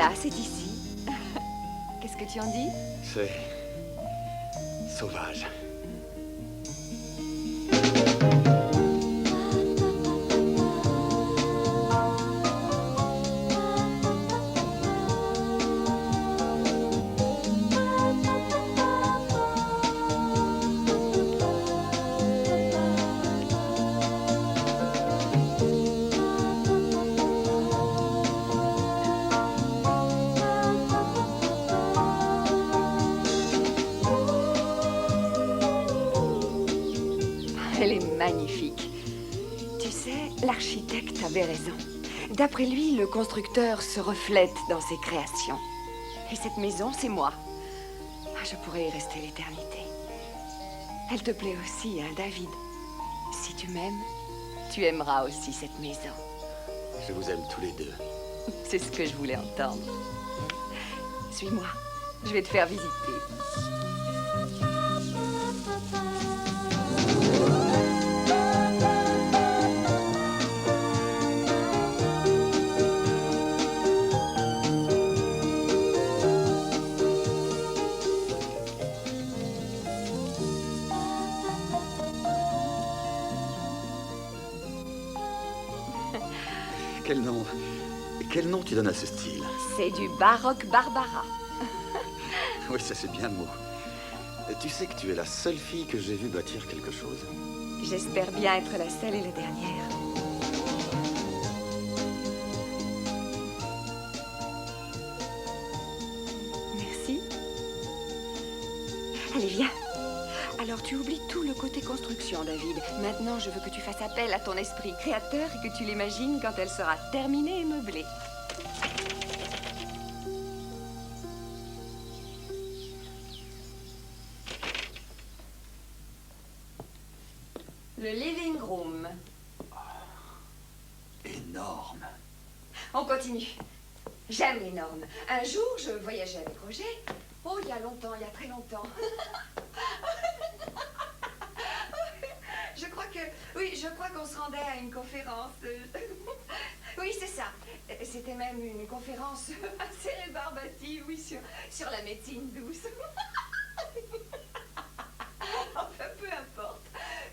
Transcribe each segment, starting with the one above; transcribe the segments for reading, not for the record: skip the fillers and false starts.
Voilà, c'est ici. Qu'est-ce que tu en dis? C'est... sauvage. Elle est magnifique. Tu sais, l'architecte avait raison. D'après lui, le constructeur se reflète dans ses créations. Et cette maison, c'est moi. Ah, je pourrais y rester l'éternité. Elle te plaît aussi, hein, David? Si tu m'aimes, tu aimeras aussi cette maison. Je vous aime tous les deux. C'est ce que je voulais entendre. Suis-moi. Je vais te faire visiter. Quel nom... Quel nom tu donnes à ce style? C'est du baroque Barbara. Oui, ça c'est bien le mot. Tu sais que tu es la seule fille que j'ai vue bâtir quelque chose. J'espère bien être la seule et la dernière. Merci. Allez, viens. Alors, tu oublies tout le côté construction, David. Maintenant, je veux que tu fasses appel à ton esprit créateur et que tu l'imagines quand elle sera terminée et meublée. Le living room. Énorme. On continue. J'aime les normes. Un jour, je voyageais avec Roger. Oh, il y a longtemps, il y a très longtemps. Je crois qu'on se rendait à une conférence. Oui, c'est ça. C'était même une conférence assez rébarbative, oui, sur la médecine douce. Enfin, peu importe.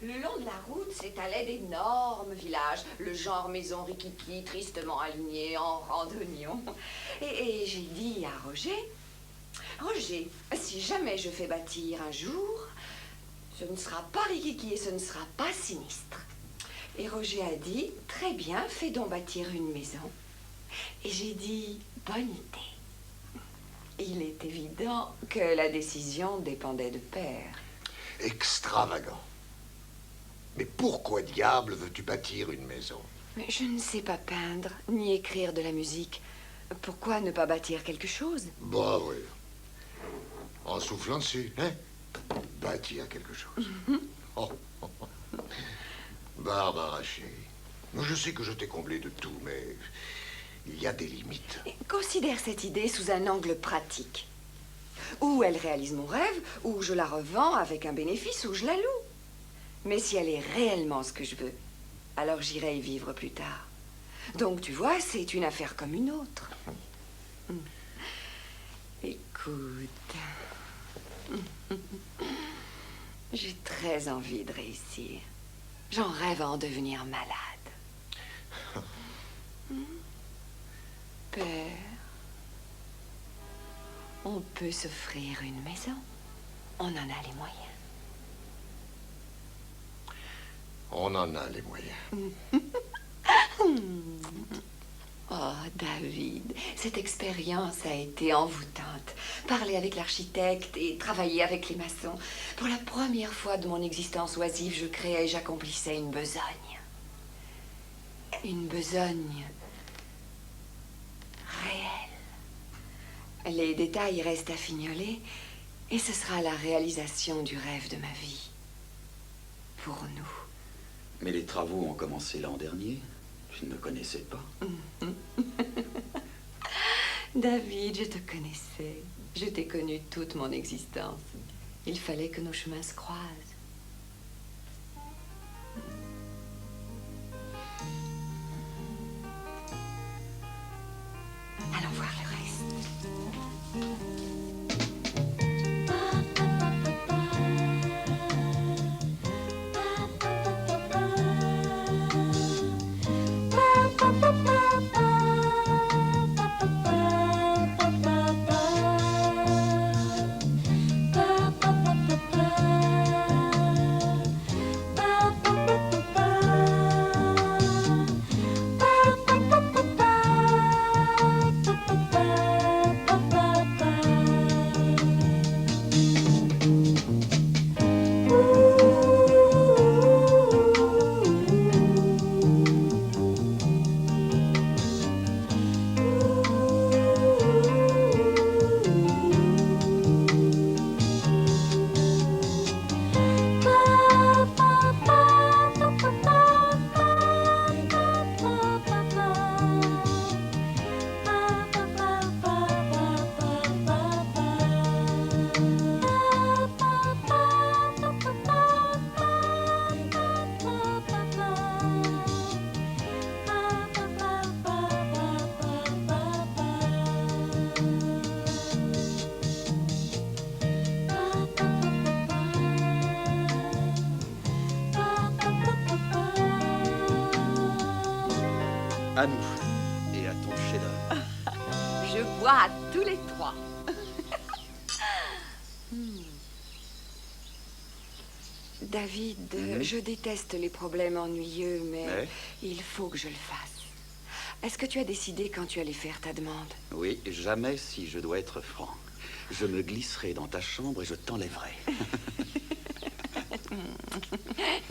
Le long de la route s'étalaient d'énormes villages, le genre maison rikiki, tristement alignés en randonnion. Et j'ai dit à Roger, Roger, si jamais je fais bâtir un jour, ce ne sera pas rikiki et ce ne sera pas sinistre. Et Roger a dit, très bien, fais donc bâtir une maison. Et j'ai dit, bonne idée. Il est évident que la décision dépendait de Père. Extravagant. Mais pourquoi diable veux-tu bâtir une maison? Mais je ne sais pas peindre, ni écrire de la musique. Pourquoi ne pas bâtir quelque chose? Bah oui. En soufflant dessus, hein? Bâtir quelque chose. Oh. Barbara, chérie. Je sais que je t'ai comblé de tout, mais il y a des limites. Considère cette idée sous un angle pratique. Ou elle réalise mon rêve, ou je la revends avec un bénéfice, ou je la loue. Mais si elle est réellement ce que je veux, alors j'irai y vivre plus tard. Donc, tu vois, c'est une affaire comme une autre. Écoute, j'ai très envie de réussir. J'en rêve à en devenir malade. Père, on peut s'offrir une maison. On en a les moyens. On en a les moyens. Oh, David, cette expérience a été envoûtante. Parler avec l'architecte et travailler avec les maçons. Pour la première fois de mon existence oisive, je créais et j'accomplissais une besogne. Une besogne réelle. Les détails restent à fignoler et ce sera la réalisation du rêve de ma vie. Pour nous. Mais les travaux ont commencé l'an dernier. Je ne me connaissais pas. David, je te connaissais. Je t'ai connu toute mon existence. Il fallait que nos chemins se croisent. Allons voir le reste. À nous. Et à ton chef-d'œuvre. Je bois à tous les trois. David, je déteste les problèmes ennuyeux, mais il faut que je le fasse. Est-ce que tu as décidé quand tu allais faire ta demande? Oui, jamais si je dois être franc. Je me glisserai dans ta chambre et je t'enlèverai.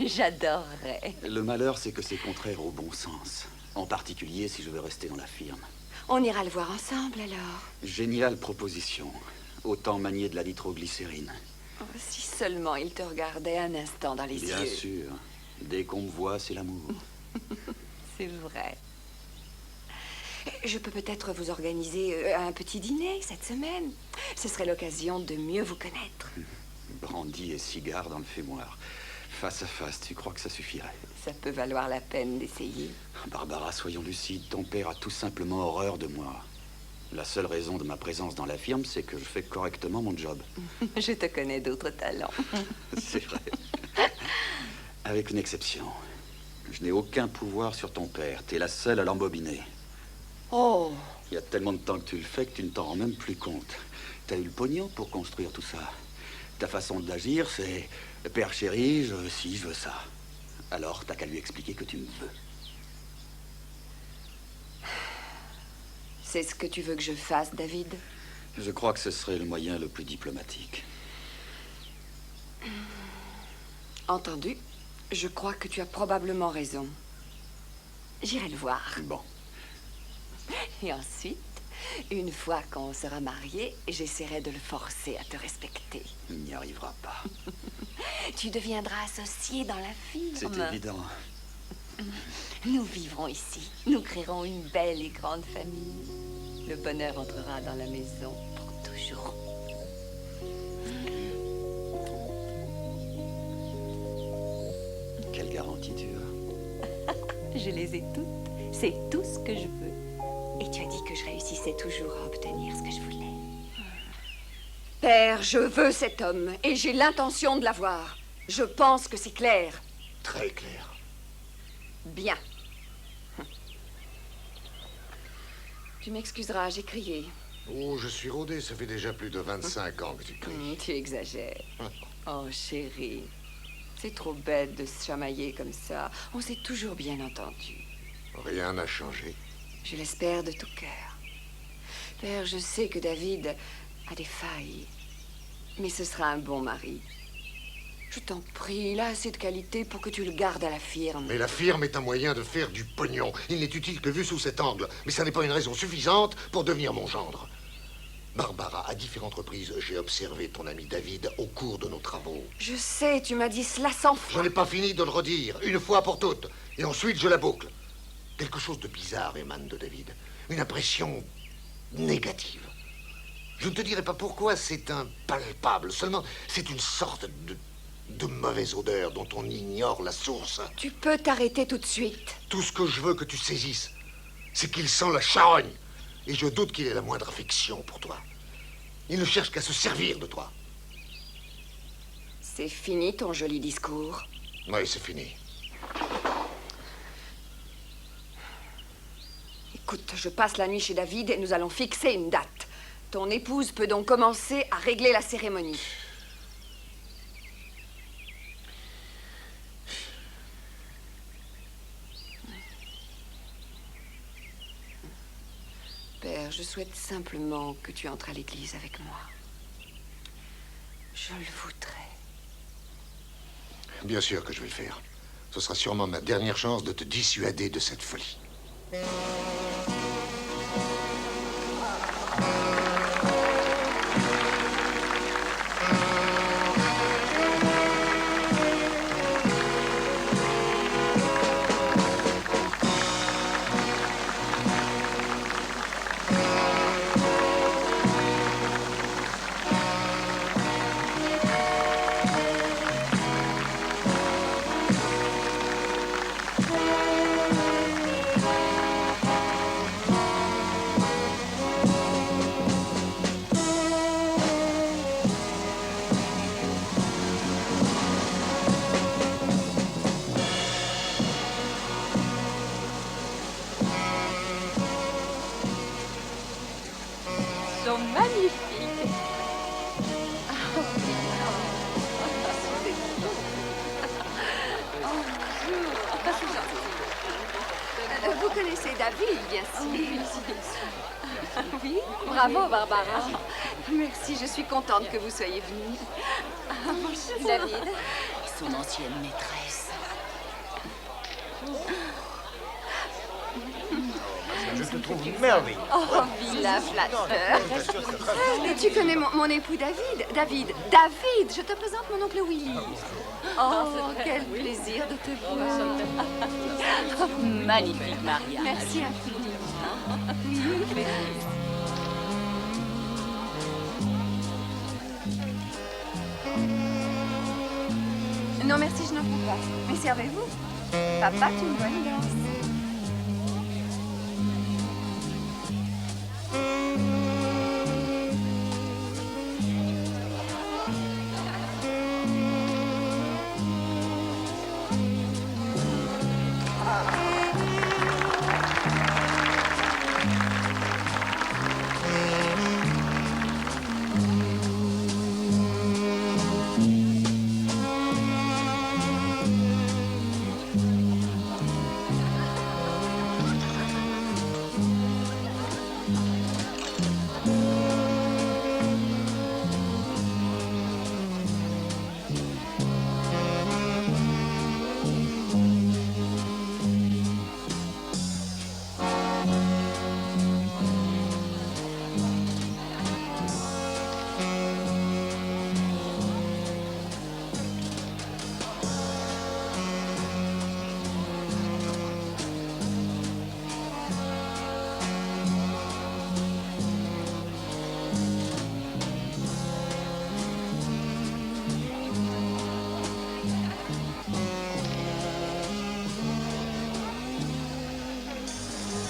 J'adorerais. Le malheur, c'est que c'est contraire au bon sens. En particulier si je veux rester dans la firme. On ira le voir ensemble, alors. Géniale proposition. Autant manier de la nitroglycérine. Oh, si seulement il te regardait un instant dans les yeux. Bien sûr. Dès qu'on me voit, c'est l'amour. C'est vrai. Je peux peut-être vous organiser un petit dîner cette semaine. Ce serait l'occasion de mieux vous connaître. Brandy et cigare dans le fumoir. Face à face, tu crois que ça suffirait? Ça peut valoir la peine d'essayer. Barbara, soyons lucides. Ton père a tout simplement horreur de moi. La seule raison de ma présence dans la firme, c'est que je fais correctement mon job. Je te connais d'autres talents. C'est vrai. Avec une exception. Je n'ai aucun pouvoir sur ton père. T'es la seule à l'embobiner. Oh! Il y a tellement de temps que tu le fais que tu ne t'en rends même plus compte. T'as eu le pognon pour construire tout ça. Ta façon d'agir, c'est... Père chéri, je veux ci, je veux ça. Alors, t'as qu'à lui expliquer que tu me veux. C'est ce que tu veux que je fasse, David? Je crois que ce serait le moyen le plus diplomatique. Entendu. Je crois que tu as probablement raison. J'irai le voir. Bon. Et ensuite, une fois qu'on sera mariés, j'essaierai de le forcer à te respecter. Il n'y arrivera pas. Tu deviendras associé dans la firme. C'est évident. Nous vivrons ici. Nous créerons une belle et grande famille. Le bonheur entrera dans la maison pour toujours. Quelle garantie tu as? Je les ai toutes. C'est tout ce que je veux. Et tu as dit que je réussissais toujours à obtenir ce que je voulais. Père, je veux cet homme et j'ai l'intention de l'avoir. Je pense que c'est clair. Très clair. Bien. Tu m'excuseras, j'ai crié. Oh, je suis rodé, ça fait déjà plus de 25 ans que tu cries. Tu exagères. Oh, chérie. C'est trop bête de se chamailler comme ça. On s'est toujours bien entendu. Rien n'a changé. Je l'espère de tout cœur. Père, je sais que David a des failles. Mais ce sera un bon mari. Je t'en prie, il a assez de qualité pour que tu le gardes à la firme. Mais la firme est un moyen de faire du pognon. Il n'est utile que vu sous cet angle. Mais ça n'est pas une raison suffisante pour devenir mon gendre. Barbara, à différentes reprises, j'ai observé ton ami David au cours de nos travaux. Je sais, tu m'as dit cela 100 fois. Je n'ai pas fini de le redire, une fois pour toutes. Et ensuite, je la boucle. Quelque chose de bizarre émane de David. Une impression négative. Je ne te dirai pas pourquoi, c'est impalpable. Seulement, c'est une sorte de mauvaise odeur dont on ignore la source. Tu peux t'arrêter tout de suite. Tout ce que je veux que tu saisisses, c'est qu'il sent la charogne. Et je doute qu'il ait la moindre affection pour toi. Il ne cherche qu'à se servir de toi. C'est fini ton joli discours. Oui, c'est fini. Écoute, je passe la nuit chez David et nous allons fixer une date. Ton épouse peut donc commencer à régler la cérémonie. Père, je souhaite simplement que tu entres à l'église avec moi. Je le voudrais. Bien sûr que je vais le faire. Ce sera sûrement ma dernière chance de te dissuader de cette folie. bien sûr. Oui, bravo Barbara. Merci, je suis contente que vous soyez venue. David. Son ancienne maîtresse. Je te trouve merveilleux. Oh, vilain flatteur. Et tu connais mon époux David. David, je te présente mon oncle Willy. Oh, quel plaisir de te voir. Magnifique mariage. Merci infiniment. Non, merci, je n'en prends pas. Mais servez-vous. Papa, tu me vois une danse.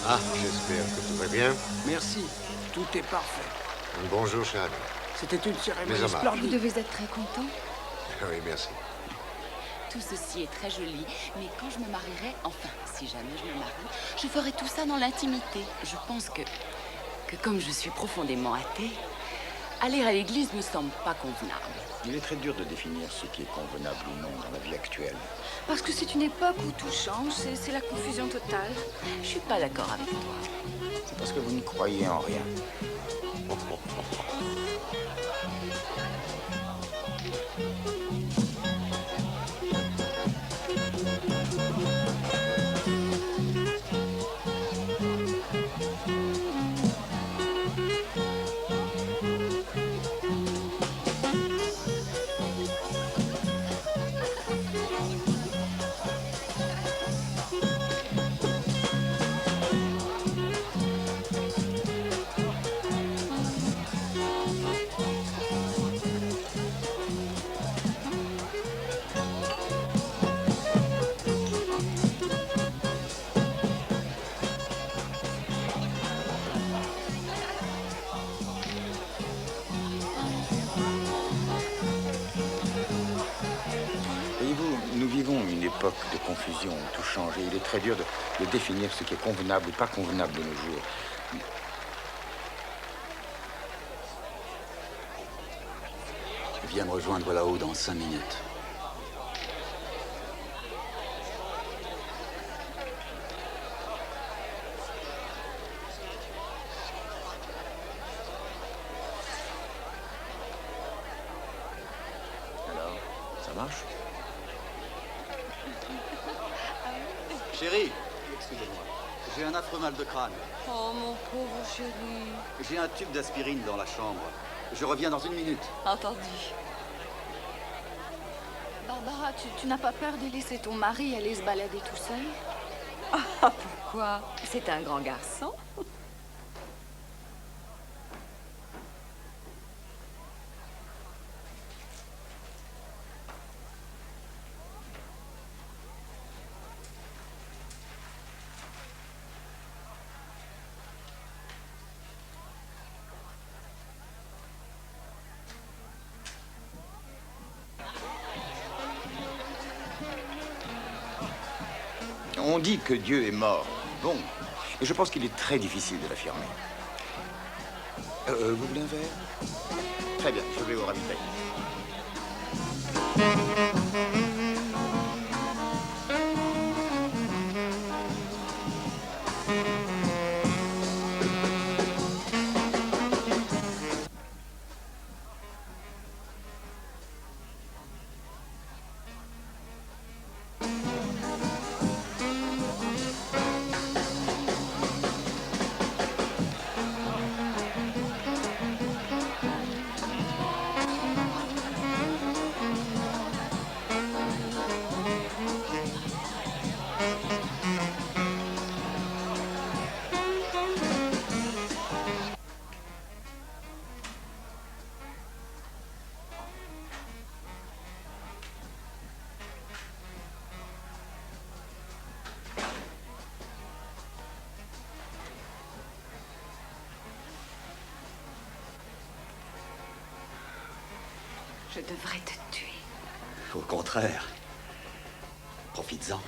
Ah, j'espère que tout va bien. Merci, tout est parfait. Bonjour, Chad. C'était une Mes cérémonie hommages. Vous splendide. devez être très content. Oui, merci. Tout ceci est très joli, mais quand je me marierai, enfin, si jamais je me marie, je ferai tout ça dans l'intimité. Je pense que comme je suis profondément athée, aller à l'église me semble pas convenable. Il est très dur de définir ce qui est convenable ou non dans la vie actuelle. Parce que c'est une époque où tout change, c'est la confusion totale. Je suis pas d'accord avec toi. C'est parce que vous ne croyez en rien. Voyez-vous, nous vivons une époque de confusion où tout change et il est très dur de définir ce qui est convenable ou pas convenable de nos jours. Viens me rejoindre là-haut dans 5 minutes. Alors, ça marche? Chérie, excusez-moi. J'ai un affreux mal de crâne. Oh, mon pauvre chéri. J'ai un tube d'aspirine dans la chambre. Je reviens dans 1 minute. Entendu. Barbara, tu n'as pas peur de laisser ton mari aller se balader tout seul? Ah, pourquoi? C'est un grand garçon. On dit que Dieu est mort. Bon. Et je pense qu'il est très difficile de l'affirmer. Vous voulez un verre? Très bien, je vais au ravitaillement. Je devrais te tuer. Au contraire. Profites-en.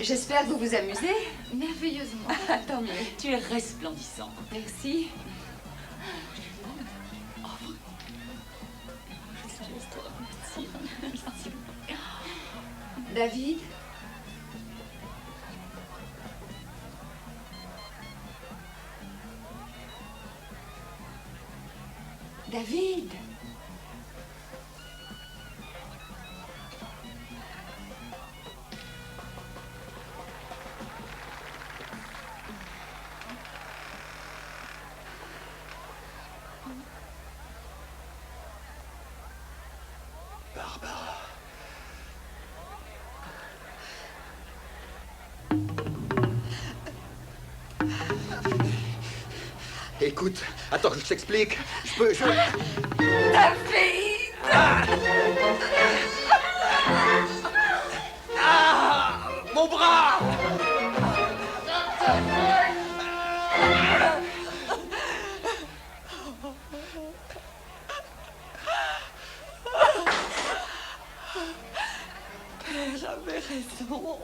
J'espère que vous vous amusez. Merveilleusement. Tant mieux. Tu es resplendissant. Merci. David? David? Barbara. Écoute, attends que je t'explique. David! Ah, mon bras! J'avais raison.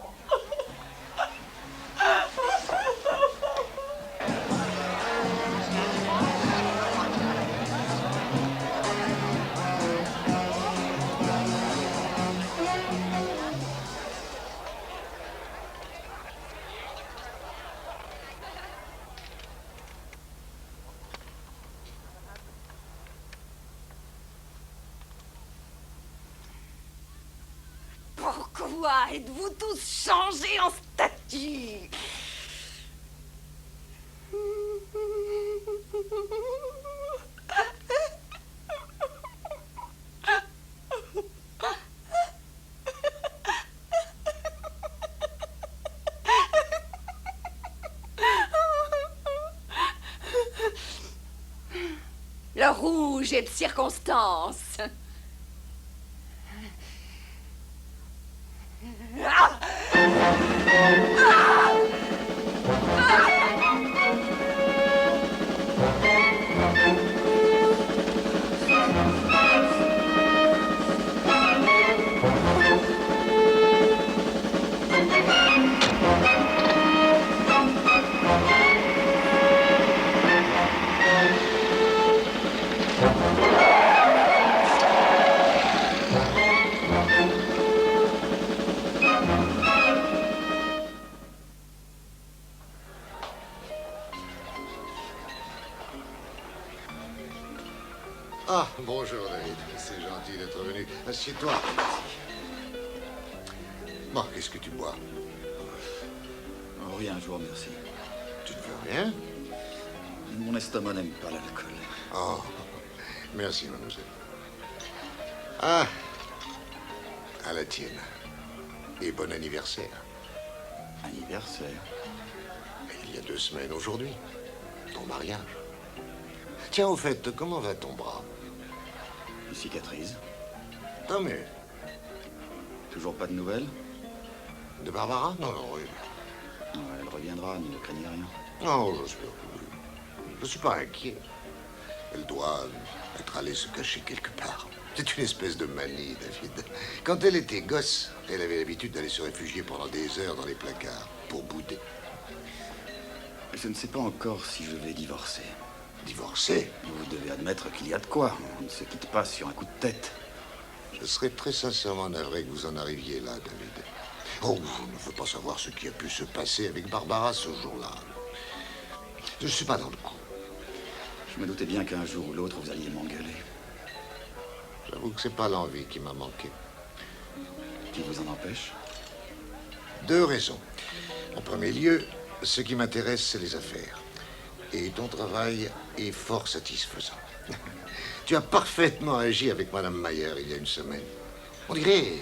Pourquoi êtes-vous tous changés en statues? Le rouge est de circonstance. Ah, bonjour David, c'est gentil d'être venu. Assieds-toi. Bon, qu'est-ce que tu bois? Oh, rien, je vous remercie. Tu ne veux rien? Mon estomac n'aime pas l'alcool. Oh, merci mademoiselle. Ah, à la tienne. Et bon anniversaire. Anniversaire? Il y a 2 semaines aujourd'hui. Ton mariage. Tiens, au fait, comment va ton bras? Une cicatrice. Non mais, Toujours pas de nouvelles? de Barbara? Non, non, oui. Elle reviendra, ne craignez rien. Non, je suis pas inquiet. Elle doit être allée se cacher quelque part. C'est une espèce de manie, David. Quand elle était gosse, elle avait l'habitude d'aller se réfugier pendant des heures dans les placards pour bouder. Je ne sais pas encore si je vais divorcer. Divorcer? Vous devez admettre qu'il y a de quoi. On ne se quitte pas sur un coup de tête. Je serais très sincèrement navré que vous en arriviez là, David. Oh, je ne veux pas savoir ce qui a pu se passer avec Barbara ce jour-là. Je ne suis pas dans le coup. Je me doutais bien qu'un jour ou l'autre, vous alliez m'engueuler. J'avoue que c'est pas l'envie qui m'a manqué. Qui vous en empêche? 2 raisons. En premier lieu, ce qui m'intéresse, c'est les affaires. Et ton travail est fort satisfaisant. Tu as parfaitement agi avec Madame Mayer il y a une semaine. On dirait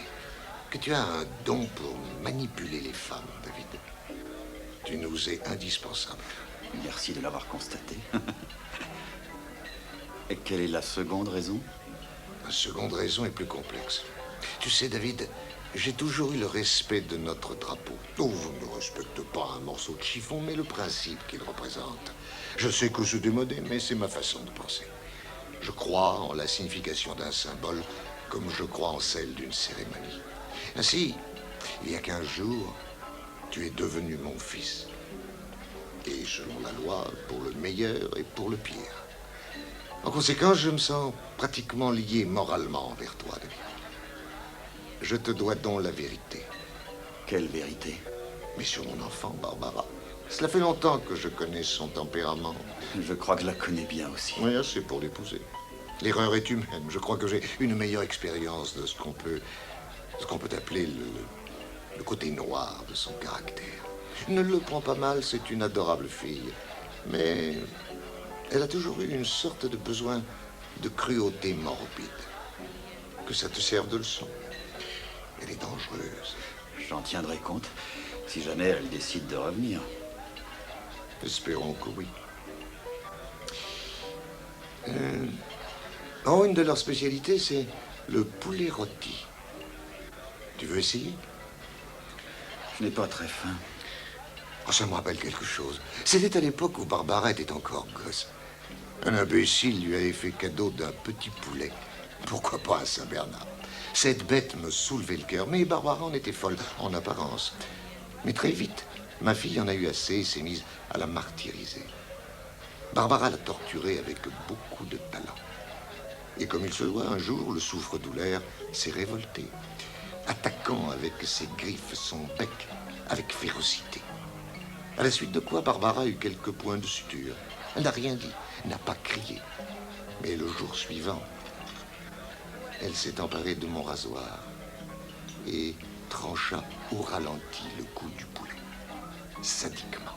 que tu as un don pour manipuler les femmes, David. Tu nous es indispensable. Merci de l'avoir constaté. Et quelle est la seconde raison? La seconde raison est plus complexe. Tu sais, David, j'ai toujours eu le respect de notre drapeau. Oh, je ne respecte pas un morceau de chiffon, mais le principe qu'il représente. Je sais que c'est démodé, mais c'est ma façon de penser. Je crois en la signification d'un symbole, comme je crois en celle d'une cérémonie. Ainsi, il y a 15 jours, tu es devenu mon fils. Et selon la loi, pour le meilleur et pour le pire. En conséquence, je me sens pratiquement lié moralement envers toi, David. Je te dois donc la vérité. Quelle vérité? Mais sur mon enfant, Barbara. Cela fait longtemps que je connais son tempérament. Je crois que je la connais bien aussi. Oui, assez pour l'épouser. L'erreur est humaine. Je crois que j'ai une meilleure expérience de ce qu'on peut appeler le côté noir de son caractère. Ne le prends pas mal, c'est une adorable fille. Mais elle a toujours eu une sorte de besoin de cruauté morbide. Que ça te serve de leçon. Elle est dangereuse. J'en tiendrai compte si jamais elle décide de revenir. Espérons que oui. Oh, une de leurs spécialités, c'est le poulet rôti. Tu veux essayer? Je n'ai pas très faim. Oh, ça me rappelle quelque chose. C'était à l'époque où Barbara était encore gosse. Un imbécile lui avait fait cadeau d'un petit poulet. Pourquoi pas à Saint-Bernard? Cette bête me soulevait le cœur, mais Barbara en était folle, en apparence. Mais très vite, ma fille en a eu assez et s'est mise à la martyriser. Barbara l'a torturée avec beaucoup de talent. Et comme il se doit, un jour, le souffre-douleur s'est révolté, attaquant avec ses griffes son bec avec férocité. À la suite de quoi, Barbara a eu quelques points de suture. Elle n'a rien dit, n'a pas crié. Mais le jour suivant, elle s'est emparée de mon rasoir et trancha au ralenti le cou du poulet, sadiquement.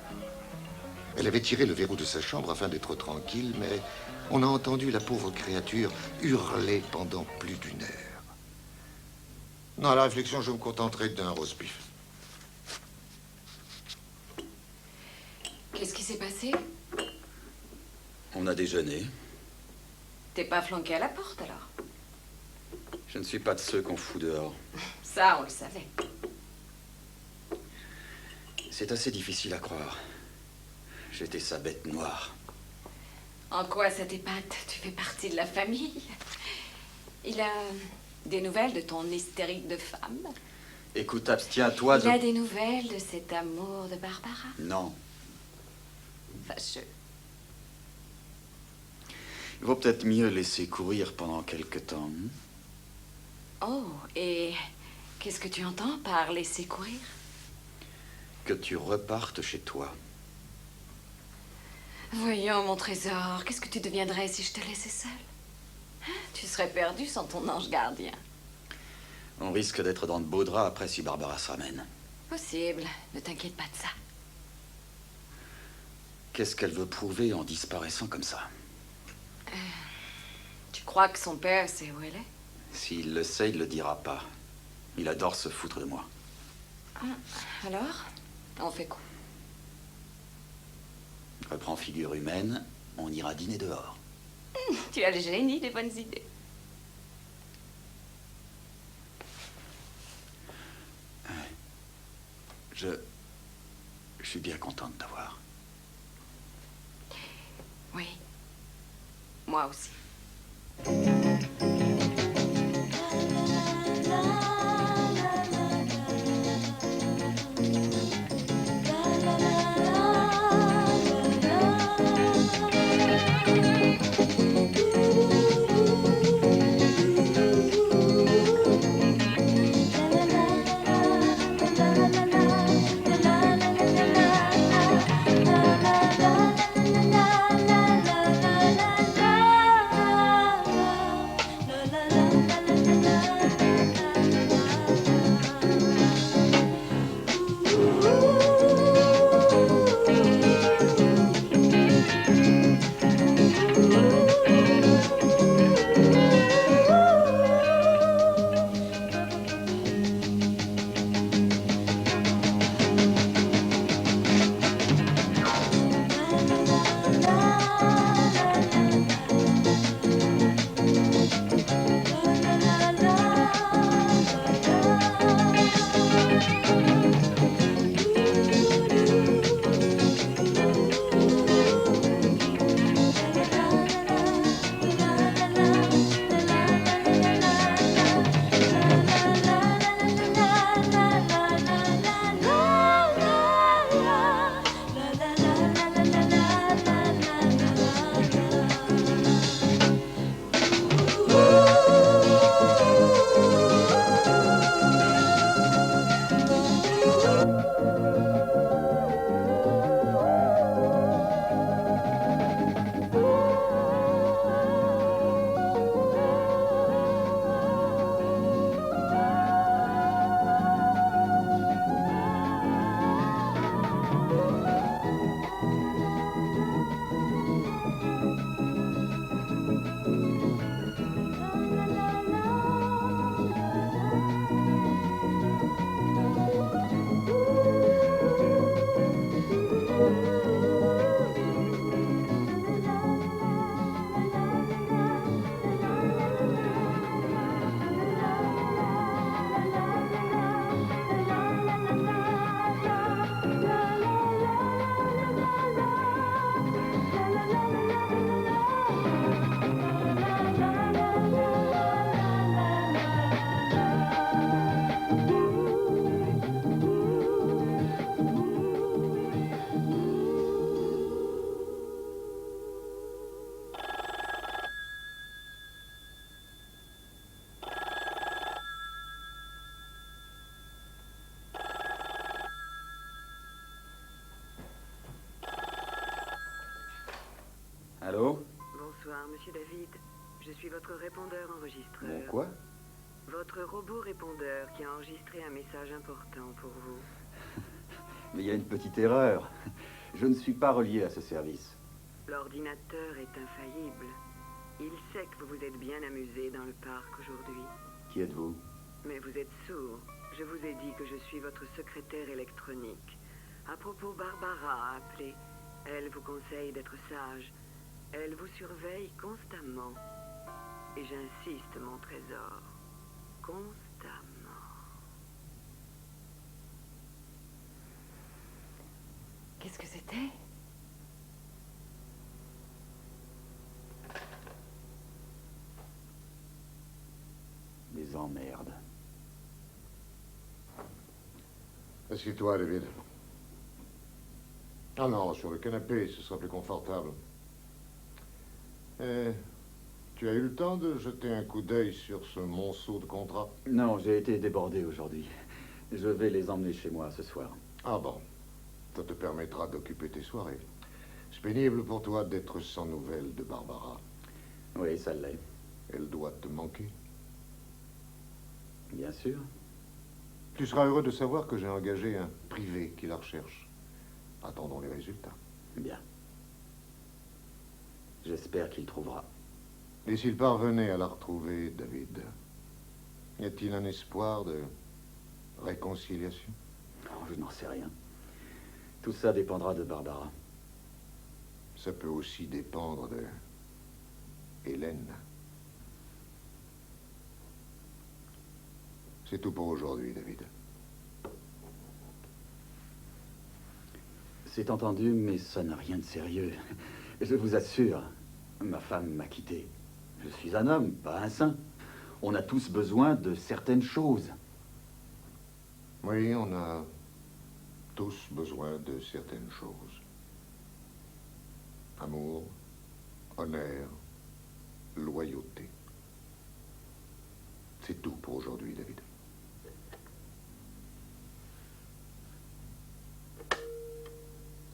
Elle avait tiré le verrou de sa chambre afin d'être tranquille, mais on a entendu la pauvre créature hurler pendant plus d'1 heure. Non, à la réflexion, je me contenterai d'un roast beef. Qu'est-ce qui s'est passé? On a déjeuné. T'es pas flanqué à la porte, alors? Je ne suis pas de ceux qu'on fout dehors. Ça, on le savait. C'est assez difficile à croire. J'étais sa bête noire. En quoi ça t'épate? Tu fais partie de la famille. Il a des nouvelles de ton hystérique de femme? Écoute, abstiens-toi de... Il a des nouvelles de cet amour de Barbara? Non. Fâcheux. Il vaut peut-être mieux laisser courir pendant quelque temps. Oh, et qu'est-ce que tu entends par laisser courir? Que tu repartes chez toi. Voyons, mon trésor, qu'est-ce que tu deviendrais si je te laissais seule? Hein? Tu serais perdu sans ton ange gardien. On risque d'être dans de beaux draps après si Barbara se ramène. Possible, ne t'inquiète pas de ça. Qu'est-ce qu'elle veut prouver en disparaissant comme ça? Tu crois que son père sait où elle est? S'il le sait, il le dira pas. Il adore se foutre de moi. Alors, on fait quoi? Reprends figure humaine, on ira dîner dehors. Tu as le génie des bonnes idées. Je suis bien content de t'avoir. Oui. Moi aussi. Allô? Bonsoir, monsieur David. Je suis votre répondeur enregistreur. Bon, quoi? Votre robot répondeur qui a enregistré un message important pour vous. Mais il y a une petite erreur. Je ne suis pas relié à ce service. L'ordinateur est infaillible. Il sait que vous vous êtes bien amusé dans le parc aujourd'hui. Qui êtes-vous? Mais vous êtes sourd. Je vous ai dit que je suis votre secrétaire électronique. À propos, Barbara a appelé. Elle vous conseille d'être sage. Elle vous surveille constamment. Et j'insiste, mon trésor. Constamment. Qu'est-ce que c'était? Des emmerdes. Assieds-toi, David. Ah non, sur le canapé, ce sera plus confortable. Tu as eu le temps de jeter un coup d'œil sur ce monceau de contrat? Non, j'ai été débordé aujourd'hui. Je vais les emmener chez moi ce soir. Ah bon. Ça te permettra d'occuper tes soirées. C'est pénible pour toi d'être sans nouvelles de Barbara. Oui, ça l'est. Elle doit te manquer. Bien sûr. Tu seras heureux de savoir que j'ai engagé un privé qui la recherche. Attendons les résultats. Bien. J'espère qu'il trouvera. Et s'il parvenait à la retrouver, David, y a-t-il un espoir de réconciliation? Non, je n'en sais rien. Tout ça dépendra de Barbara. Ça peut aussi dépendre de Hélène. C'est tout pour aujourd'hui, David. C'est entendu, mais ça n'a rien de sérieux. Je vous assure. Ma femme m'a quitté. Je suis un homme, pas un saint. On a tous besoin de certaines choses. Oui, on a tous besoin de certaines choses. Amour, honneur, loyauté. C'est tout pour aujourd'hui, David.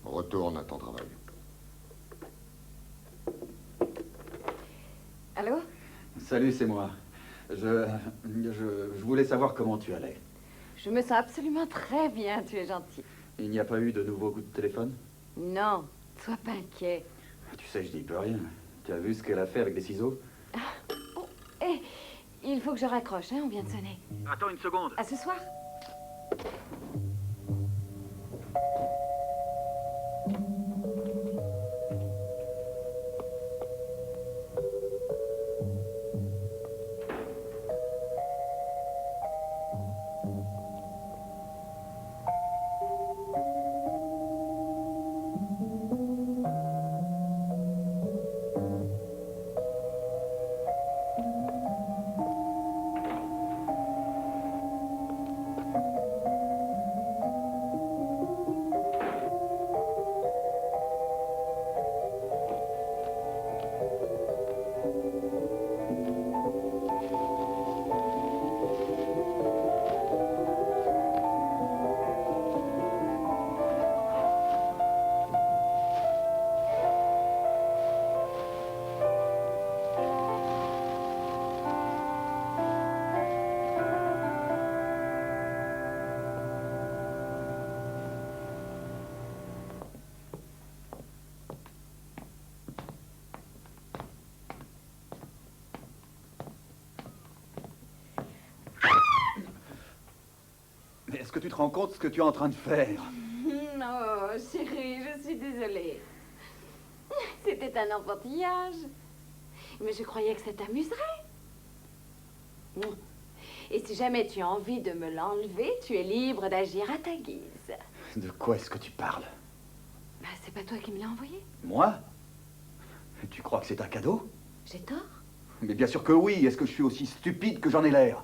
Retourne à ton travail. Allô? Salut, c'est moi. Je voulais savoir comment tu allais. Je me sens absolument très bien, tu es gentil. Il n'y a pas eu de nouveaux coups de téléphone? Non, sois pas inquiet. Tu sais, je n'y peux rien. Tu as vu ce qu'elle a fait avec des ciseaux? Oh, hé, il faut que je raccroche, hein, on vient de sonner. Attends une seconde. À ce soir. Mais est-ce que tu te rends compte de ce que tu es en train de faire? Non, chérie, je suis désolée. C'était un enfantillage. Mais je croyais que ça t'amuserait. Et si jamais tu as envie de me l'enlever, tu es libre d'agir à ta guise. De quoi est-ce que tu parles? Bah, c'est pas toi qui me l'as envoyé. Moi? Tu crois que c'est un cadeau? J'ai tort? Mais bien sûr que oui. Est-ce que je suis aussi stupide que j'en ai l'air?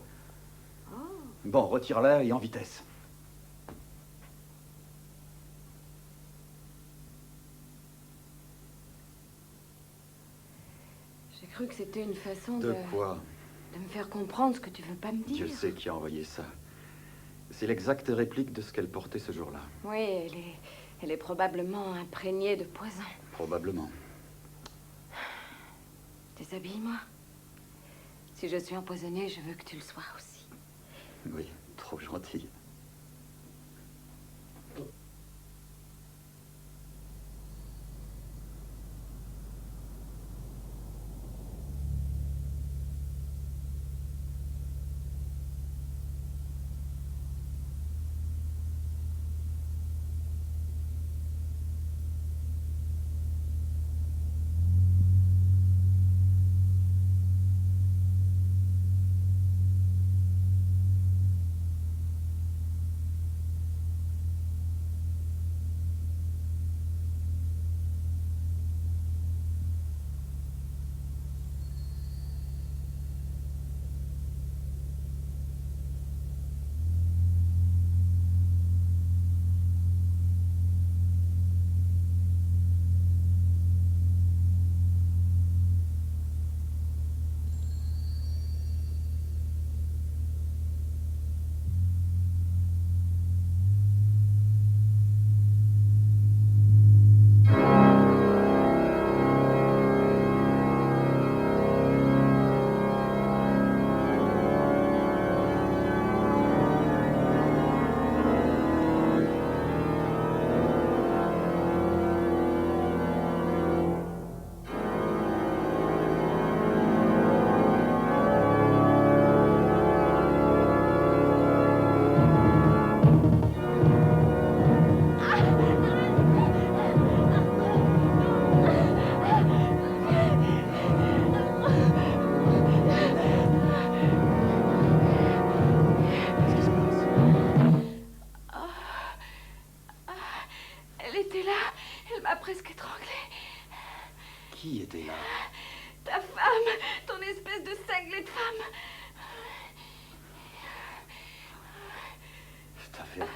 Bon, retire-la et en vitesse. J'ai cru que c'était une façon De quoi? de me faire comprendre ce que tu veux pas me dire. Dieu sait qui a envoyé ça. C'est l'exacte réplique de ce qu'elle portait ce jour-là. Oui, elle est probablement imprégnée de poison. Probablement. Déshabille-moi. Si je suis empoisonnée, je veux que tu le sois aussi. Oui, trop gentil.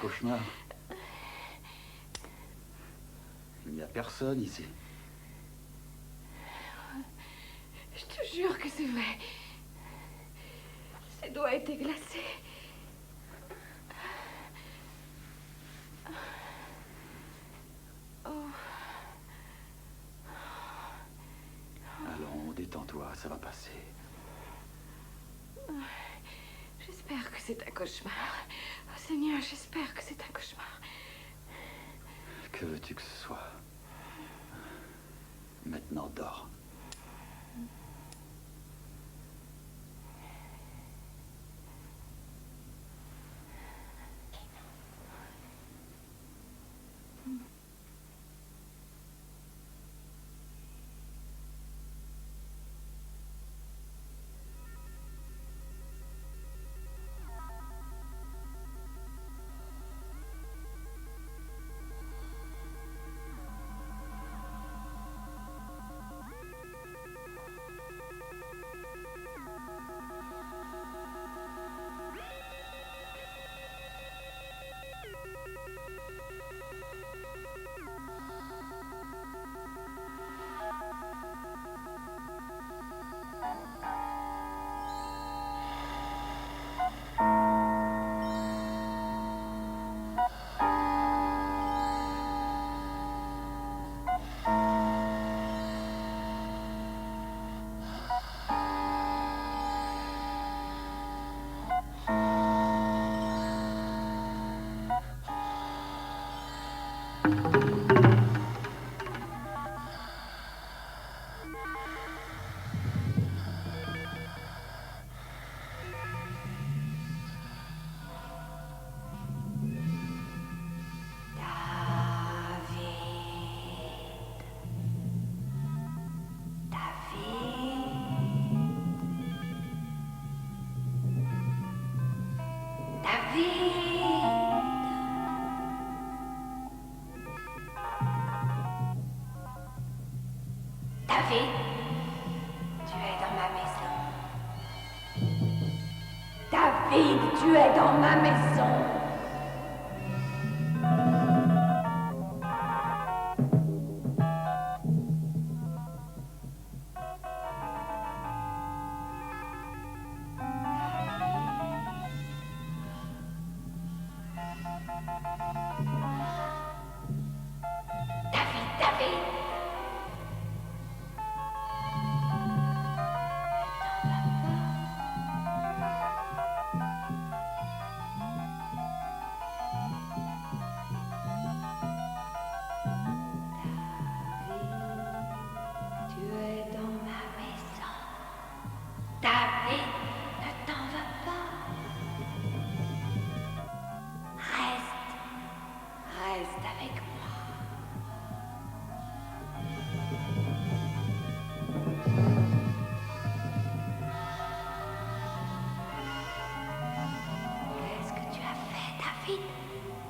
cauchemar? Il n'y a personne ici. Je te jure que c'est vrai. Ses doigts étaient glacés. Oh. Allons, détends-toi, ça va passer. J'espère que c'est un cauchemar. Oh Seigneur, j'espère que c'est un cauchemar. Que veux-tu que ce soit? Maintenant, dors. David, tu es dans ma maison. David, tu es dans ma maison.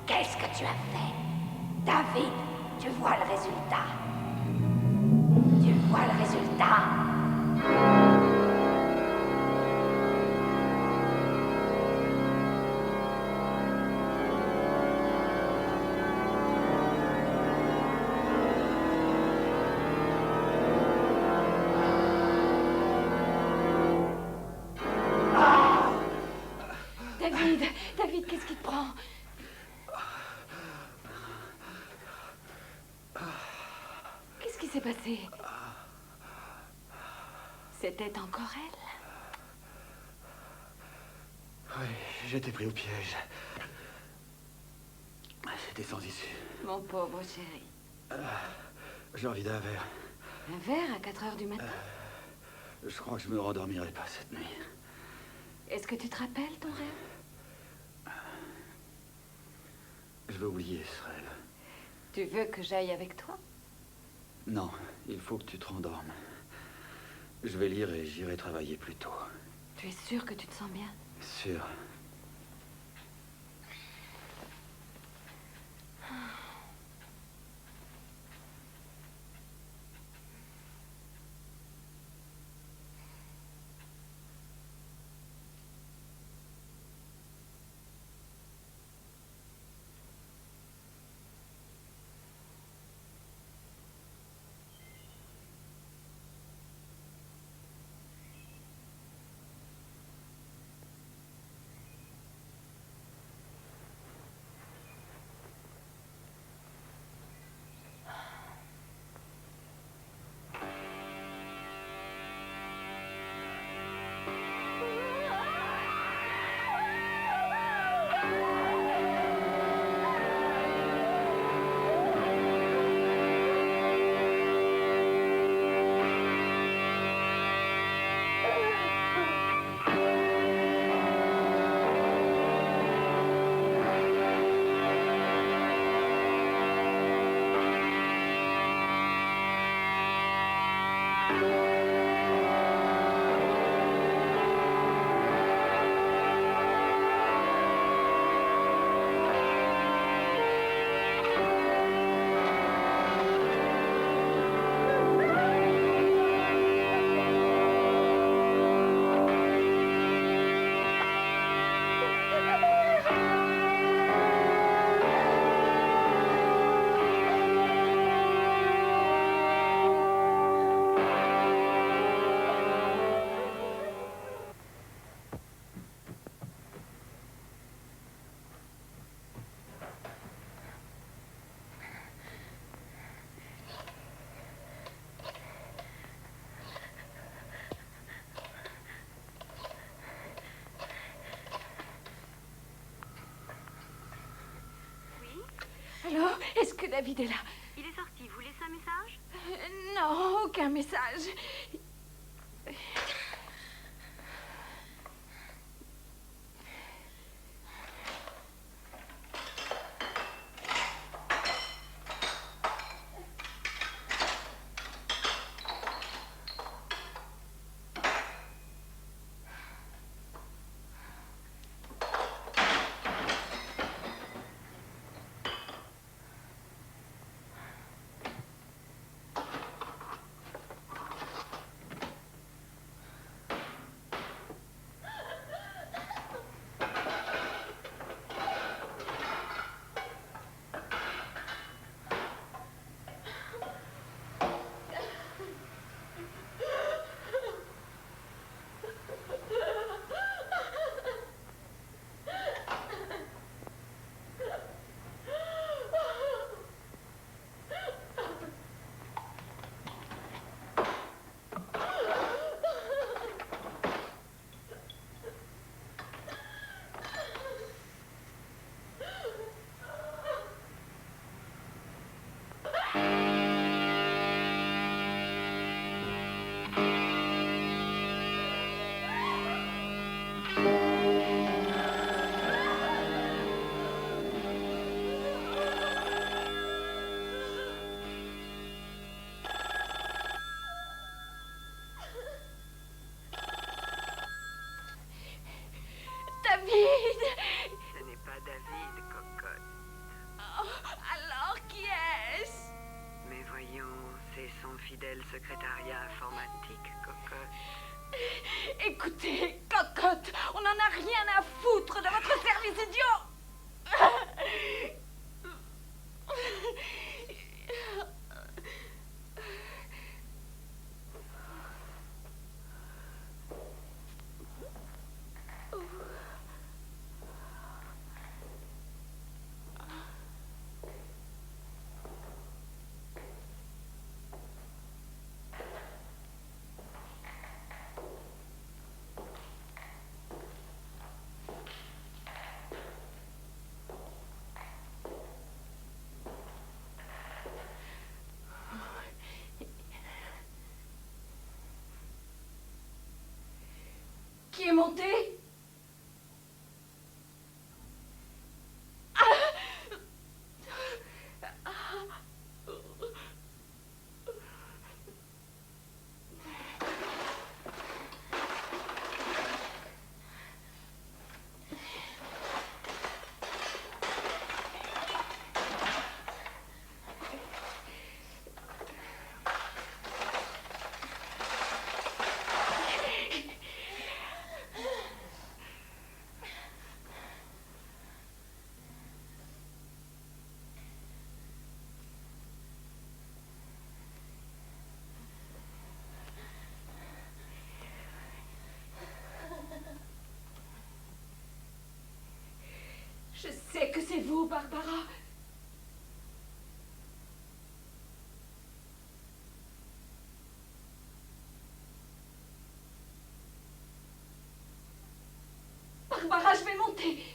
Qu'est-ce que tu as fait? David, tu vois le résultat. Tu vois le résultat. David, qu'est-ce qui te prend? Qu'est-ce qui s'est passé? C'était encore elle? Oui, j'étais pris au piège. C'était sans issue. Mon pauvre chéri. J'ai envie d'un verre. Un verre à 4 heures du matin? Je crois que je me rendormirai pas cette nuit. Est-ce que tu te rappelles ton rêve? Je veux oublier ce rêve. Tu veux que j'aille avec toi? Non, il faut que tu te rendormes. Je vais lire et j'irai travailler plus tôt. Tu es sûr que tu te sens bien? Sûr. que David est là. Il est sorti. Vous laissez un message? Non, aucun message. David! Ce n'est pas David, cocotte. Oh, alors qui est-ce? Mais voyons, c'est son fidèle secrétariat informatique, cocotte. Écoutez, cocotte, on n'en a rien à foutre de votre service idiot! Qui est monté? Je sais que c'est vous, Barbara. Barbara, je vais monter.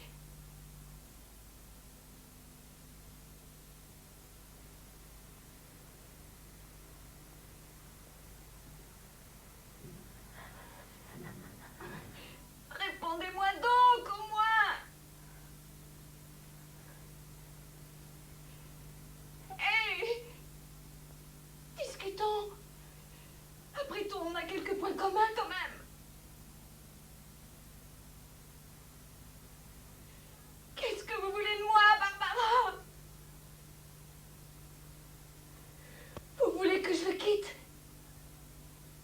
Répondez-moi donc, au moins. Hey! Discutons. Après tout, on a quelques points communs quand même. Qu'est-ce que vous voulez de moi, Barbara? Vous voulez que je le quitte?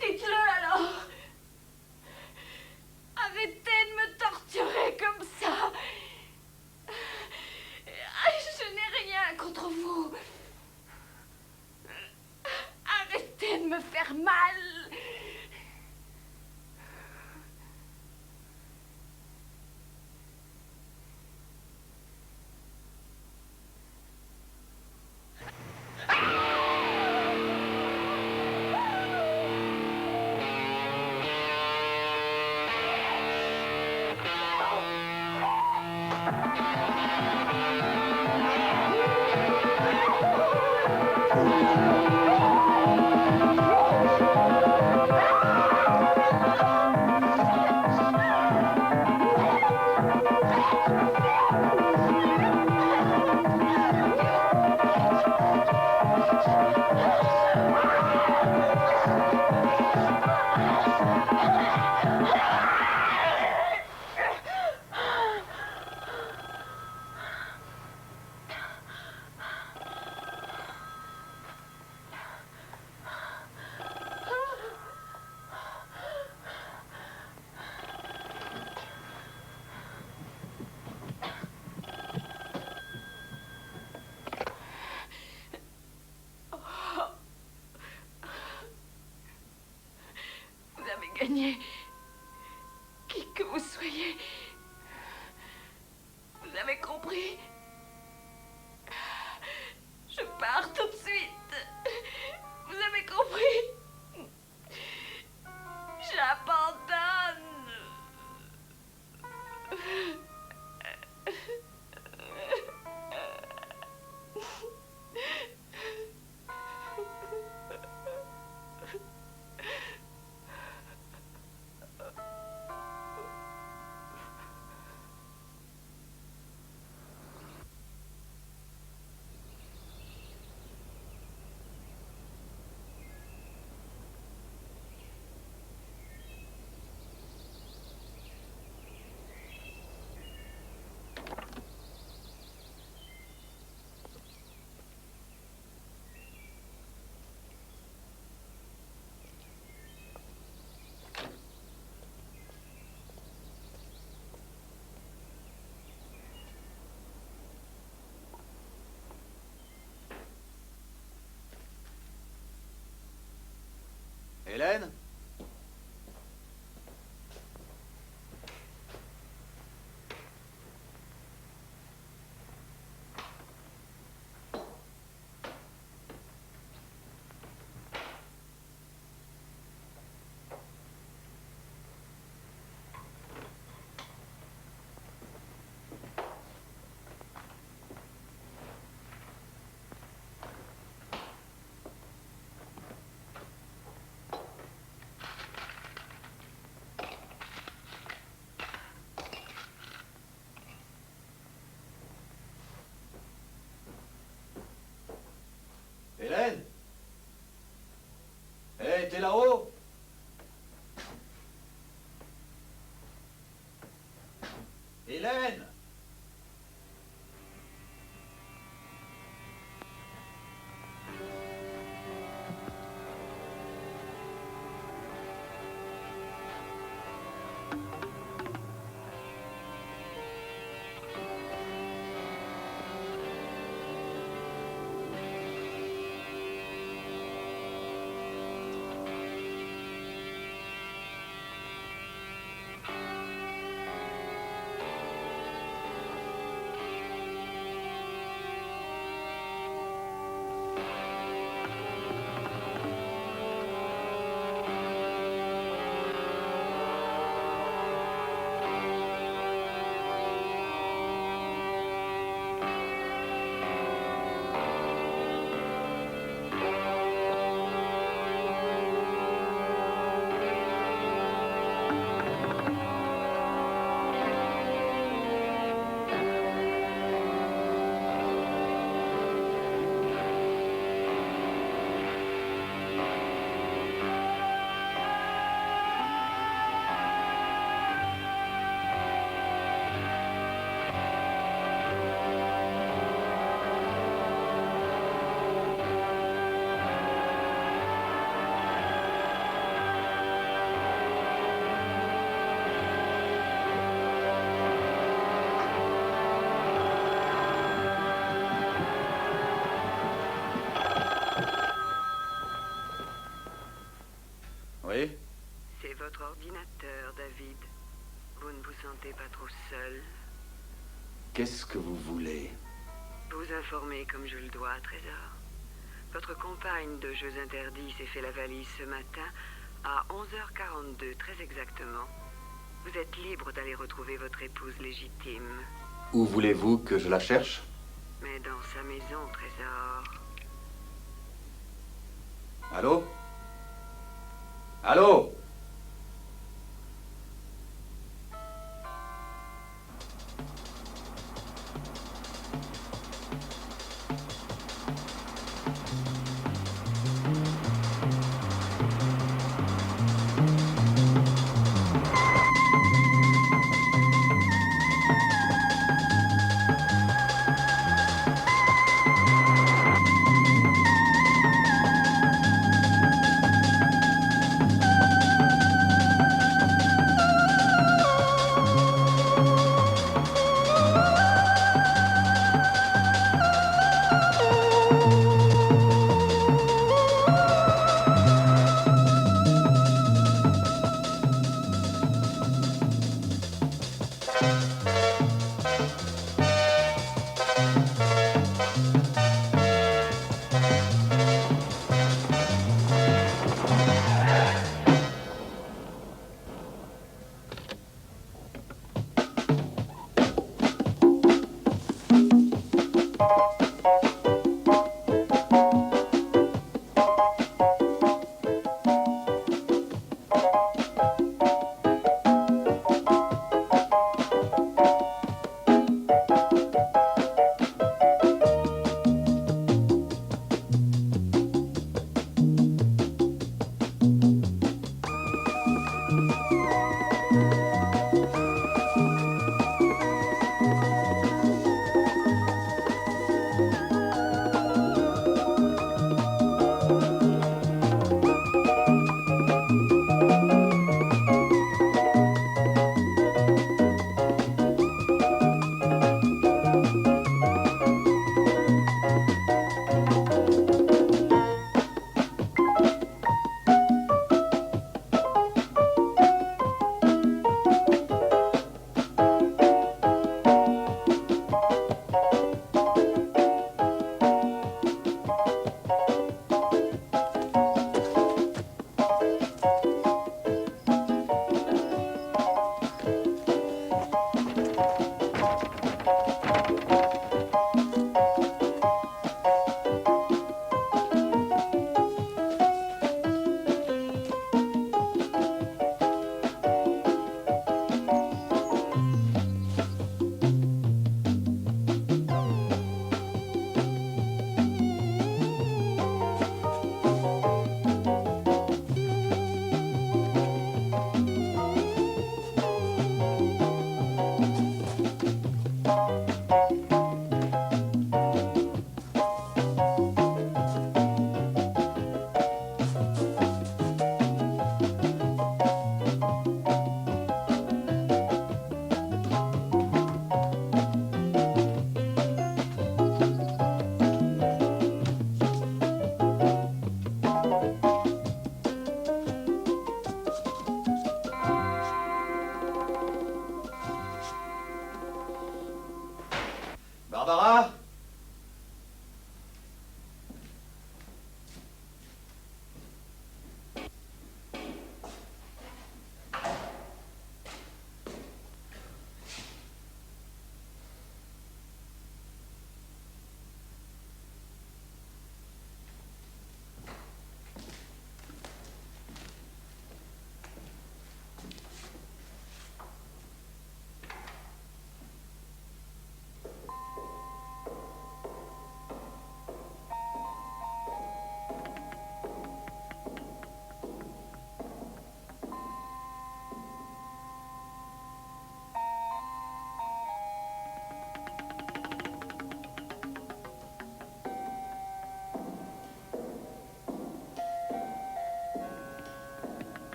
Dites-le alors. Arrêtez de me torturer comme ça. Je n'ai rien contre vous. Arrêtez de me faire mal. Gagné. Qui que vous soyez. Vous avez compris? Je pars tout de suite. Vous avez compris? J'abandonne. Hélène? Hélène? Hé, t'es là-haut? Hélène? Oui? C'est votre ordinateur, David. Vous ne vous sentez pas trop seul? Qu'est-ce que vous voulez? Vous informer comme je le dois, Trésor. Votre compagne de Jeux Interdits s'est fait la valise ce matin à 11h42, très exactement. Vous êtes libre d'aller retrouver votre épouse légitime. Où voulez-vous que je la cherche? Mais dans sa maison, Trésor. Allô? Allô?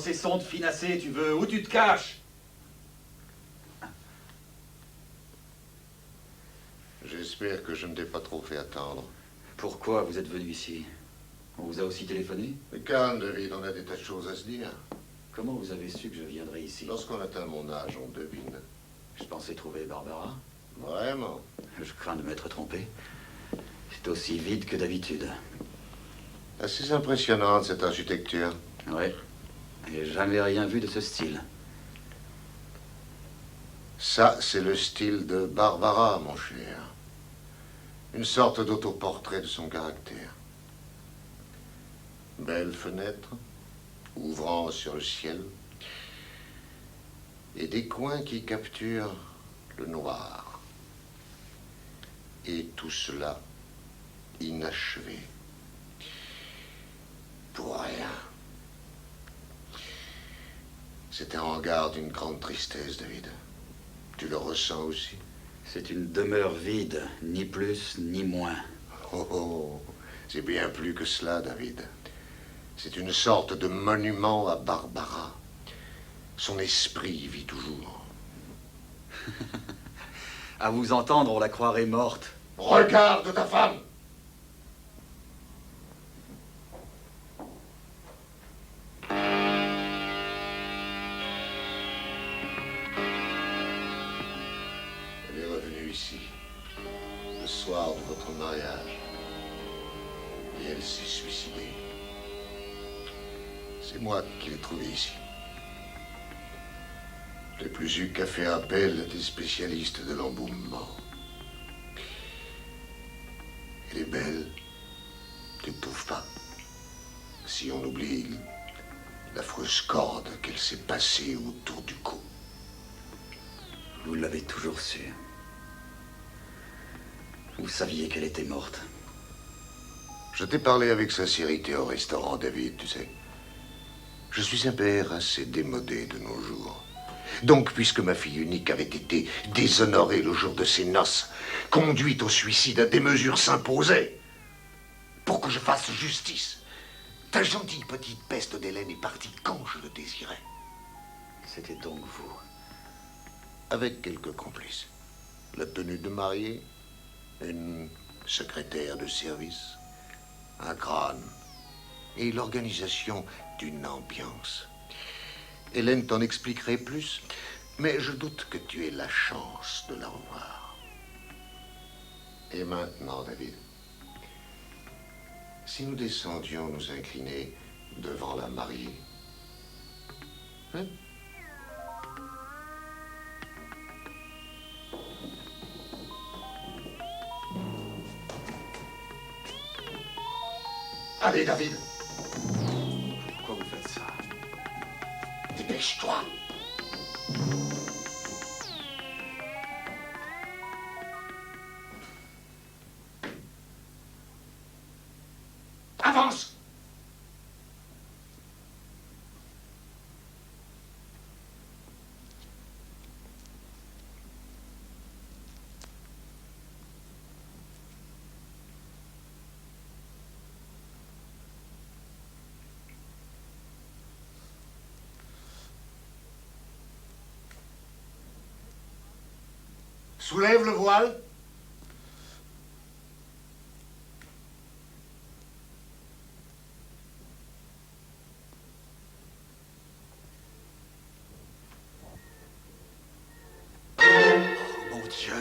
ces sondes finacées, tu veux? Où tu te caches? J'espère que je ne t'ai pas trop fait attendre. Pourquoi vous êtes venu ici? On vous a aussi téléphoné? Mais calme, David, on a des tas de choses à se dire. Comment vous avez su que je viendrais ici? Lorsqu'on atteint mon âge, on devine. Je pensais trouver Barbara. Vraiment? Je crains de m'être trompé. C'est aussi vide que d'habitude. Assez impressionnante, cette architecture. Ouais. J'ai jamais rien vu de ce style. Ça, c'est le style de Barbara, mon cher. Une sorte d'autoportrait de son caractère. Belle fenêtre, ouvrant sur le ciel, et des coins qui capturent le noir. Et tout cela inachevé. Pour rien. C'est un hangar d'une grande tristesse, David. Tu le ressens aussi? C'est une demeure vide, ni plus ni moins. Oh, oh, c'est bien plus que cela, David. C'est une sorte de monument à Barbara. Son esprit vit toujours. À vous entendre, on la croirait morte. Regarde ta femme! Elle est revenue ici, le soir de votre mariage. Et elle s'est suicidée. C'est moi qui l'ai trouvée ici. Je n'ai plus eu qu'à faire appel à des spécialistes de l'embaumement. Elle est belle, tu ne trouves pas? Si on oublie l'affreuse corde qu'elle s'est passée autour du cou. Vous l'avez toujours su. Vous saviez qu'elle était morte. Je t'ai parlé avec sincérité au restaurant, David, tu sais. Je suis un père assez démodé de nos jours. Donc, puisque ma fille unique avait été déshonorée le jour de ses noces, conduite au suicide, à des mesures s'imposaient pour que je fasse justice. Ta gentille petite peste d'Hélène est partie quand je le désirais. C'était donc vous. Avec quelques complices. La tenue de mariée, une secrétaire de service, un crâne et l'organisation d'une ambiance. Hélène t'en expliquerait plus, mais je doute que tu aies la chance de la revoir. Et maintenant, David, si nous descendions nous incliner devant la mariée, hein? Allez, David. Pourquoi vous faites ça? Dépêche-toi. Avance. Soulève le voile. Oh, mon Dieu.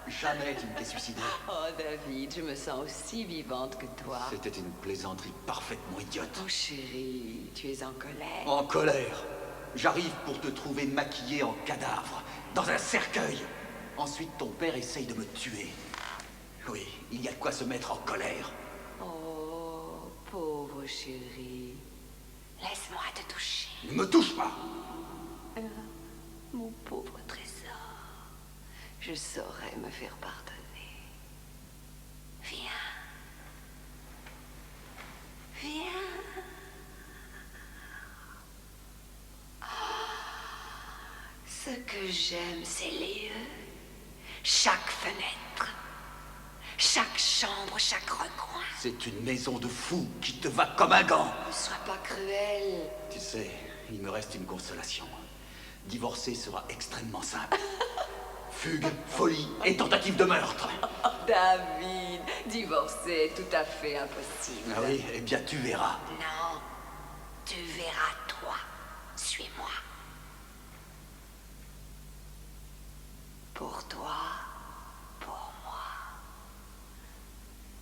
Jamais tu ne t'es suicidée. Oh, David, je me sens aussi vivante que toi. C'était une plaisanterie parfaitement idiote. Oh, chérie, tu es en colère. En colère. J'arrive pour te trouver maquillée en cadavre, dans un cercueil. Ensuite, ton père essaye de me tuer. Oui, il y a de quoi se mettre en colère. Oh, pauvre chérie. Laisse-moi te toucher. Ne me touche pas. Mon pauvre trésor. Je saurais me faire pardonner. Viens. Viens. Ce que j'aime, c'est les chaque fenêtre, chaque chambre, chaque recoin. C'est une maison de fous qui te va comme un gant. Ne sois pas cruel. Tu sais, il me reste une consolation. Divorcer sera extrêmement simple. Fugue, folie et tentative de meurtre. Oh, David, divorcer est tout à fait impossible. Ah oui, eh bien tu verras. Non, tu verras toi. Suis-moi. Pour toi, pour moi,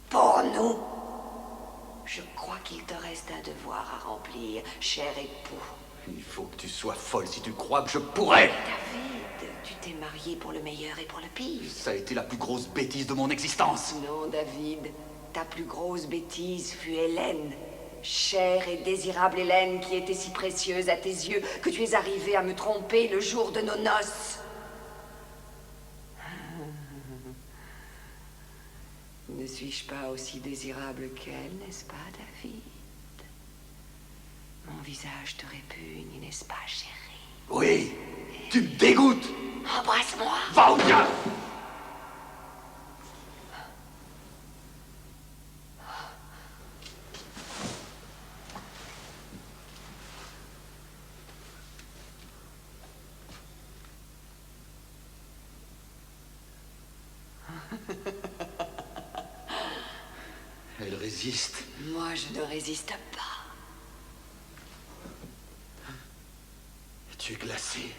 pour nous. Je crois qu'il te reste un devoir à remplir, cher époux. Il faut que tu sois folle si tu crois que je pourrais. David, tu t'es marié pour le meilleur et pour le pire. Ça a été la plus grosse bêtise de mon existence. Non, David, ta plus grosse bêtise fut Hélène. Chère et désirable Hélène qui était si précieuse à tes yeux que tu es arrivé à me tromper le jour de nos noces. Ne suis-je pas aussi désirable qu'elle, n'est-ce pas, David? Mon visage te répugne, n'est-ce pas, chérie? Oui, tu me dégoûtes. Embrasse-moi. Va au diable. Elle résiste. Moi, je ne résiste pas. Tu es glacé.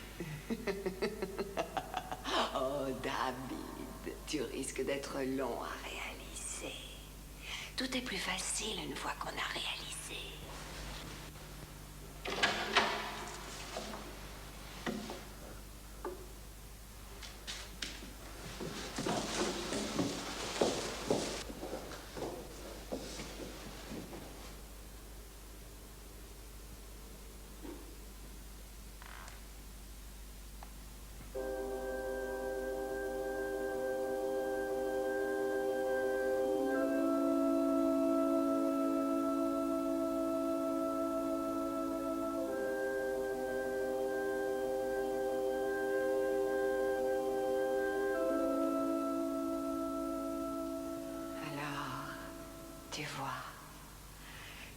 Oh, David, tu risques d'être long à réaliser. Tout est plus facile une fois qu'on a réalisé. Tu vois,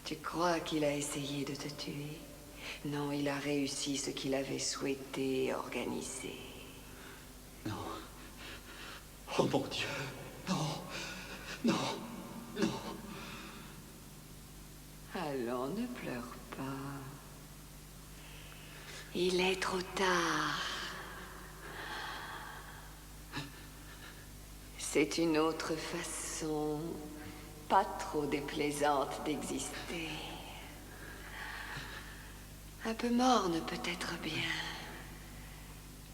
tu crois qu'il a essayé de te tuer? Non, il a réussi ce qu'il avait souhaité et organisé. Non. Oh mon Dieu. Non. Non. Non. Allons, ne pleure pas. Il est trop tard. C'est une autre façon, pas trop déplaisante d'exister. Un peu morne peut-être bien,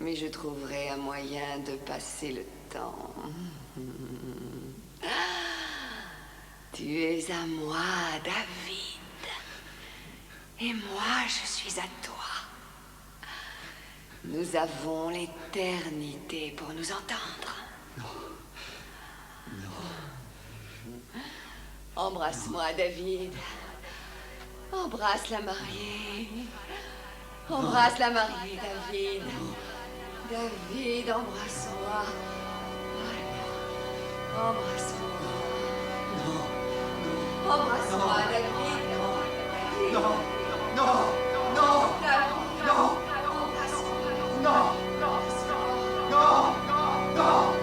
mais je trouverai un moyen de passer le temps. Tu es à moi, David, et moi je suis à toi. Nous avons l'éternité pour nous entendre. Embrasse-moi, David. Embrasse la mariée. Embrasse la mariée, David. David, embrasse-moi. Embrasse-moi. Embrasse-moi, David. Non. Non. Non. David. Non. Embrasse-moi. Non. Non. Non. Non.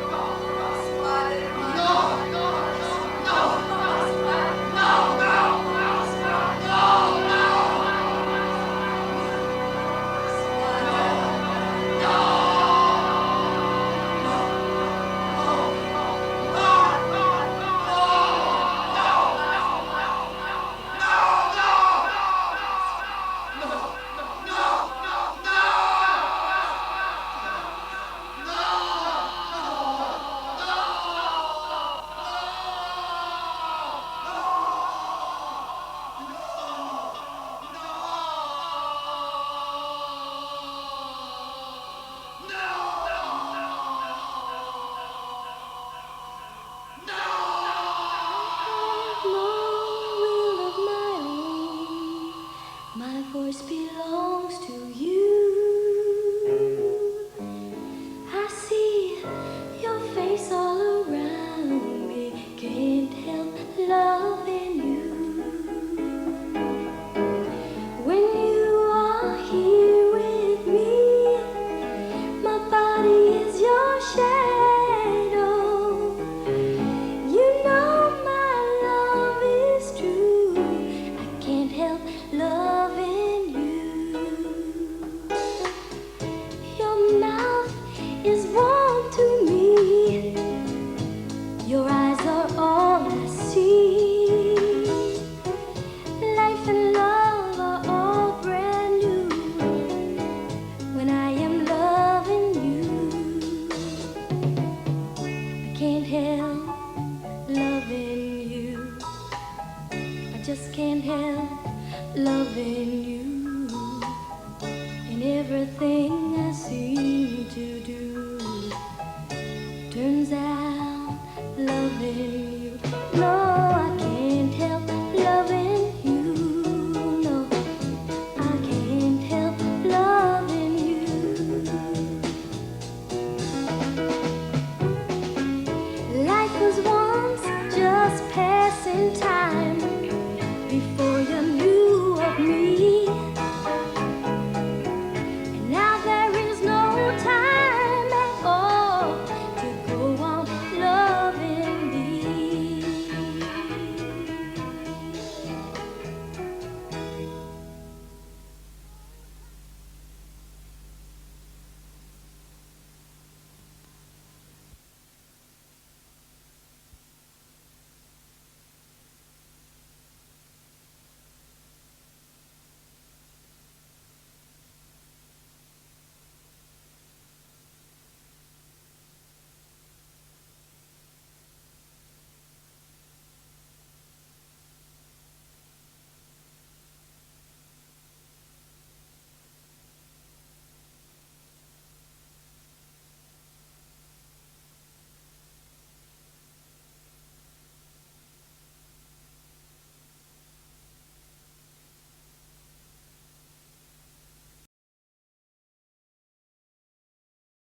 Turns out love is love.